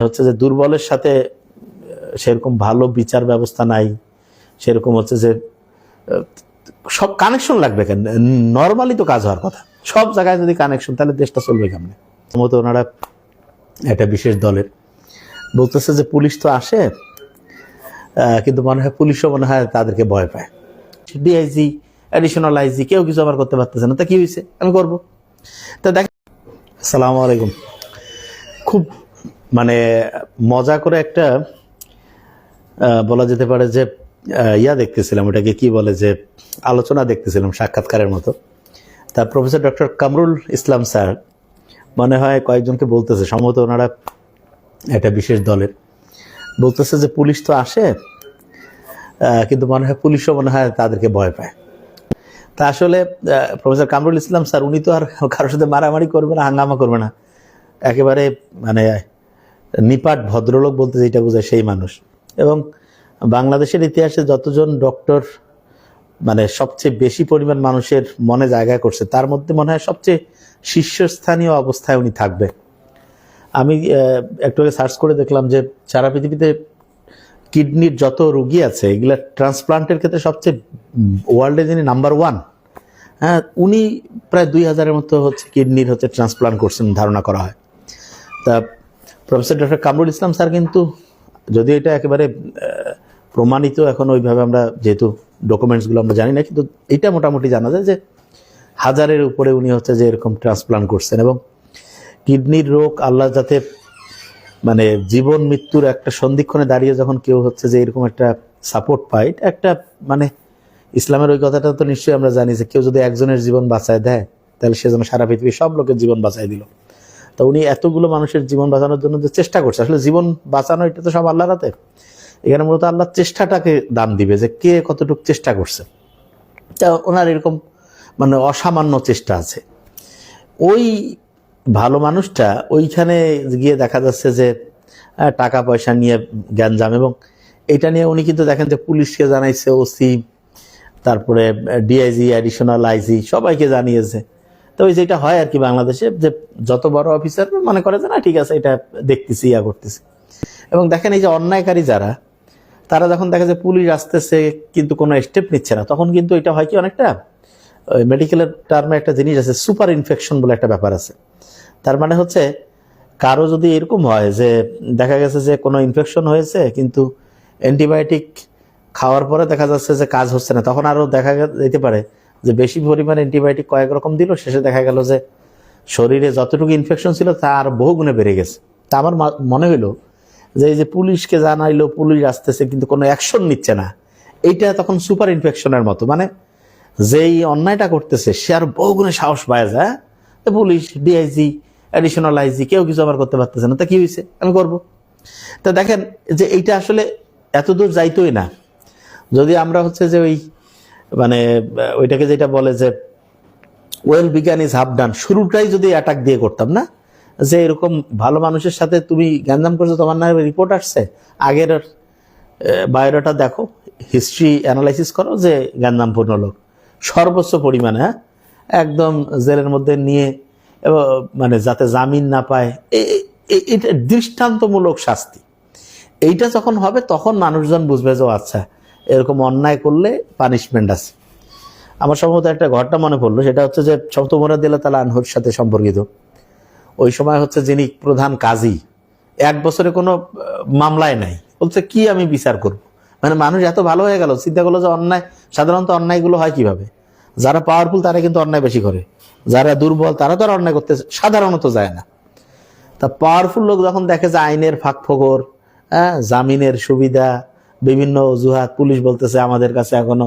হচ্ছে যে দুর্বলের সাথে সেরকম ভালো বিচার ব্যবস্থা নাই, সেরকম হচ্ছে যে সব কানেকশন লাগবে কেন? নর্মালি তো কাজ হওয়ার কথা, সব জায়গায় যদি কানেকশন, তাহলে দেশটা চলবে কেমনে? মতো ওনারা একটা বিশেষ দলের বলতেছে যে পুলিশ তো আসে, কিন্তু মনে হয় পুলিশও মনে হয় তাদেরকে ভয় পায়। ডিআইজি, অ্যাডিশনাল আইজি কেউ কিছু আবার করতে পারতেছে না, তা কি হয়েছে, আমি করবো। তা দেখ, আসসালামু আলাইকুম। খুব মানে মজা করে একটা বলা যেতে পারে যে ইয়া দেখতেছিলাম, ওটাকে কি বলে, যে আলোচনা দেখতেছিলাম সাক্ষাৎকারের মতো। তা professor doctor Kamrul Islam sir মনে হয় কয়েকজনকে বলতেছে, সম্ভবত ওনারা একটা বিশেষ দলের বলতেছে যে পুলিশ তো আসে, কিন্তু মনে হয় পুলিশও মনে হয় তাদেরকে ভয় পায়। তা আসলে প্রফেসর কামরুল ইসলাম স্যার উনি তো আর কারোর সাথে মারামারি করবে না, হাঙ্গামা করবে না, একেবারে মানে নিপাট ভদ্রলোক বলতে যেটা বোঝায় সেই মানুষ। এবং বাংলাদেশের ইতিহাসে যতজন ডক্টর মানে সবচেয়ে বেশি পরিমাণ মানুষের মনে জায়গা করছে, তার মধ্যে মনে হয় সবচেয়ে শীর্ষস্থানীয় অবস্থায় উনি থাকবে। আমি একটু আগে সার্চ করে দেখলাম যে সারা পৃথিবীতে কিডনির যত রুগী আছে, এগুলা ট্রান্সপ্লান্টের ক্ষেত্রে সবচেয়ে ওয়ার্ল্ডে যিনি নাম্বার 1, হ্যাঁ, উনি প্রায় 2000-এর মতো হচ্ছে কিডনির হচ্ছে ট্রান্সপ্লান্ট করছেন ধারণা করা হয়। তা professor doctor Kamrul Islam sir কিন্তু, যদি এটা একেবারে প্রমাণিত এখন ওইভাবে আমরা যেহেতু ডকুমেন্টসগুলো আমরা জানি না, কিন্তু এটা মোটামুটি জানা যায় যে 1000-এর উপরে উনি হচ্ছে যে এরকম ট্রান্সপ্লান্ট করছেন। এবং কিডনির রোগ আল্লাহ যাতে মানে জীবন মৃত্যুর একটা সন্ধিক্ষণে দাঁড়িয়ে যখন কেউ হচ্ছে যে এরকম একটা সাপোর্ট পায়, একটা মানে ইসলামের ওই কথাটা তো নিশ্চয়ই আমরা জানি যে কেউ যদি একজনের জীবন বাঁচায় দেয়, তাহলে সে যেন সারা পৃথিবীর সব লোকের জীবন বাঁচায় দিল। তো উনি এতগুলো মানুষের জীবন বাঁচানোর জন্য যে চেষ্টা করছে, আসলে জীবন বাঁচানো এটা তো সব আল্লাহর হাতে। এখানে মূলত আল্লাহ চেষ্টাটাকে দাম দিবে যে কে কতটুকু চেষ্টা করছে। তা ওনার এরকম মানে অসামান্য চেষ্টা আছে। ওই ভালো মানুষটা ওইখানে গিয়ে দেখা যাচ্ছে যে টাকা পয়সা নিয়ে গ্যাঞ্জাম, এবং এটা নিয়ে উনি কিন্তু দেখেন যে পুলিশকে জানাইছে, ওসি, তারপরে ডিআইজি, অ্যাডিশনাল আইজি সবাইকে জানিয়েছে। তো ওই যেটা হয় আর কি বাংলাদেশে, যে যত বড় অফিসার মনে করে যে না ঠিক আছে এটা দেখতেছি, ইয়া করতেছি। এবং দেখেন এই যে অন্যায়কারী যারা, তারা যখন দেখে যে পুলিশ আসতেছে কিন্তু কোনো স্টেপ নিচ্ছে না, তখন কিন্তু এটা হয় কি, অনেকটা মেডিকেলের টার্মে একটা জিনিস আছে, সুপার ইনফেকশন বলে একটা ব্যাপার আছে। তার মানে হচ্ছে কারো যদি এরকম হয় যে দেখা গেছে যে কোনো ইনফেকশন হয়েছে, কিন্তু অ্যান্টিবায়োটিক খাওয়ার পরে দেখা যাচ্ছে যে কাজ হচ্ছে না, তখন আরও দেখা যেতে পারে যে বেশি পরিমাণে অ্যান্টিবায়োটিক কয়েক রকম দিল, শেষে দেখা গেল যে শরীরে যতটুকু ইনফেকশন ছিল তা আর বহু গুণে বেড়ে গেছে। তা আমার মনে হইলো যে এই যে পুলিশকে জানাইলো, পুলিশ আসতেছে কিন্তু কোনো অ্যাকশন নিচ্ছে না, এইটা তখন সুপার ইনফেকশনের মতো, মানে যেই অন্যায়টা করতেছে সে আর বহু গুণে সাহস পায় যায়। পুলিশ, ডিআইজি, অ্যাডিশনাল আইজি কেউ কিছু আবার করতে পারতেছে না, তা কি হয়েছে, আমি করব। তা দেখেন যে এইটা আসলে এতদূর যাইতোই না যদি আমরা হচ্ছে যে ওই মানে ওইটাকে যেটা বলে যে ওয়েল বিজ্ঞান ইজ হাফ ডান, শুরুটাই যদি অ্যাটাক দিয়ে করতাম না, যে এরকম ভালো মানুষের সাথে তুমি গ্যাঞ্জাম করছো, তোমার নামে রিপোর্ট আসছে, আগের বায়োডাটা দেখো, হিস্ট্রি অ্যানালাইসিস করো যে গ্যাঞ্জামপূর্ণ লোক, সর্বোচ্চ পরিমাণে, হ্যাঁ, একদম জেলের মধ্যে নিয়ে মানে যাতে জামিন না পায়, এটা দৃষ্টান্তমূলক শাস্তি। এইটা যখন হবে তখন মানুষজন বুঝবে যে আচ্ছা এরকম অন্যায় করলে পানিশমেন্ট আছে। আমার সম্ভবত একটা ঘটনা মনে পড়লো, সেটা হচ্ছে যে শমসুল উমর রাদিয়াল্লাহু তাআলা আনহুর সাথে সম্পর্কিত। ওই সময় হচ্ছে যিনি প্রধান কাজী, 1 বছরে কোনো মামলায় নাই, বলছে কি আমি বিচার করব। মানে মানুষ এত ভালো হয়ে গেল, চিন্তা করলো যে অন্যায়, সাধারণত অন্যায়গুলো হয় কিভাবে, যারা পাওয়ারফুল তারা কিন্তু অন্যায় বেশি করে, যারা দুর্বল তারা তো আর অন্যায় করতে সাধারণত যায় না। তা পাওয়ারফুল লোক যখন দেখে যে আইনের ফাঁকফোকর, হ্যাঁ, জামিনের সুবিধা, বিভিন্ন অজুহাত, পুলিশ বলতেছে আমাদের কাছে এখনো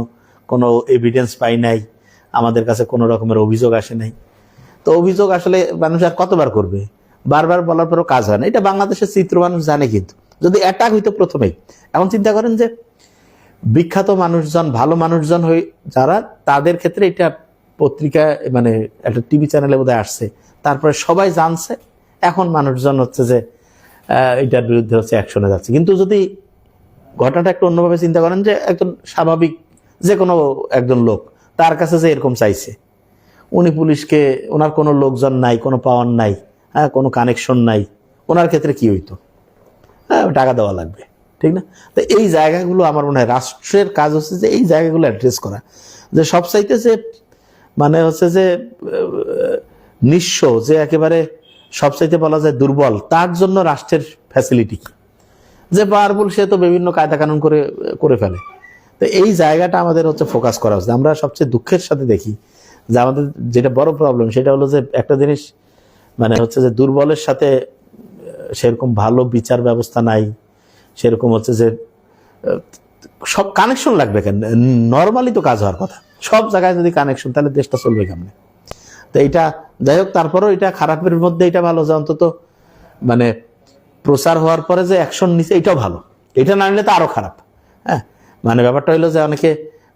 কোনো এভিডেন্স পাই নাই, আমাদের কাছে কোনো রকমের অভিযোগ আসে নাই। তো অভিযোগ আসলে মানুষ আর কতবার করবে, বারবার বলার পরও কাজ হয় না। এটা বাংলাদেশের চিত্র মানুষ জানে, কিন্তু যদি অ্যাটাক হইতো প্রথমেই। এখন চিন্তা করেন যে বিখ্যাত মানুষজন, ভালো মানুষজন যারা, তাদের ক্ষেত্রে এটা পত্রিকা মানে একটা টিভি চ্যানেলে বোধহয় আসছে, তারপরে সবাই জানছে, এখন মানুষজন হচ্ছে যে এটার বিরুদ্ধে হচ্ছে অ্যাকশনে যাচ্ছে। কিন্তু যদি ঘটনাটা একটু অন্যভাবে চিন্তা করেন, যে একজন স্বাভাবিক যে কোনো একজন লোক, তার কাছে যে এরকম চাইছে, উনি পুলিশকে, ওনার কোনো লোকজন নাই, কোনো পাওয়ার নাই, হ্যাঁ, কোনো কানেকশন নাই, ওনার ক্ষেত্রে কি হইতো? টাকা দেওয়া লাগবে, ঠিক না? তো এই জায়গাগুলো আমার মনে হয় রাষ্ট্রের কাজ হচ্ছে যে এই জায়গাগুলো অ্যাড্রেস করা, যে সবচাইতে যে মানে হচ্ছে যে নিঃস্ব, যে একেবারে সবচাইতে বলা যায় দুর্বল, তার জন্য রাষ্ট্রের ফ্যাসিলিটি কি? যে পাওয়ারফুল সে তো বিভিন্ন কায়দা কানুন করে ফেলে। তো এই জায়গাটা আমাদের হচ্ছে ফোকাস করা উচিত। আমরা সবচেয়ে দুঃখের সাথে দেখি যে আমাদের যেটা বড় প্রবলেম সেটা হলো যে একটা জিনিস মানে হচ্ছে যে দুর্বলের সাথে সেরকম ভালো বিচার ব্যবস্থা নাই, সেরকম হচ্ছে যে সব কানেকশন লাগবে কেন? নর্মালি তো কাজ হওয়ার কথা। সব জায়গায় যদি কানেকশন, তাহলে দেশটা চলবে কেমনে? তো এইটা যাই হোক, তারপরেও এটা খারাপের মধ্যে এটা ভালো যে অন্তত মানে প্রচার হওয়ার পরে যে অ্যাকশন নিছে এটাও ভালো। এটা না নিলে তো আরো খারাপ। হ্যাঁ, মানে ব্যাপারটা হইলো যে অনেকে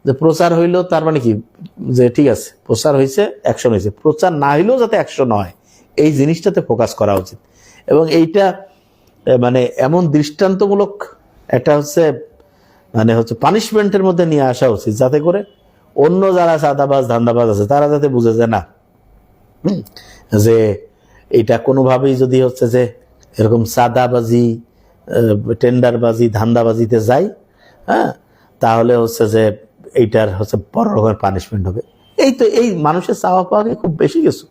যে প্রচার হইলো তার মানে কি যে ঠিক আছে প্রচার হয়েছে, অ্যাকশন হয়েছে, প্রচার না হইলেও যাতে অ্যাকশন হয় এই জিনিসটাতে ফোকাস করা উচিত। এবং এইটা মানে এমন দৃষ্টান্তমূলক একটা হচ্ছে মানে হচ্ছে পানিশমেন্টের মধ্যে নিয়ে আসা উচিত, যাতে করে অন্য যারা চাঁদাবাজ ধান্দাবাজ আছে তারা যাতে বুঝে যে না, যে এটা কোনোভাবেই যদি হচ্ছে যে এরকম চাঁদাবাজি, টেন্ডারবাজি, ধান্দাবাজিতে যায়, হ্যাঁ, তাহলে হচ্ছে যে এইটার হচ্ছে বড় রকমের পানিশমেন্ট হবে। এই তো এই মানুষের চাওয়া পাওয়া খুব বেশি কিছু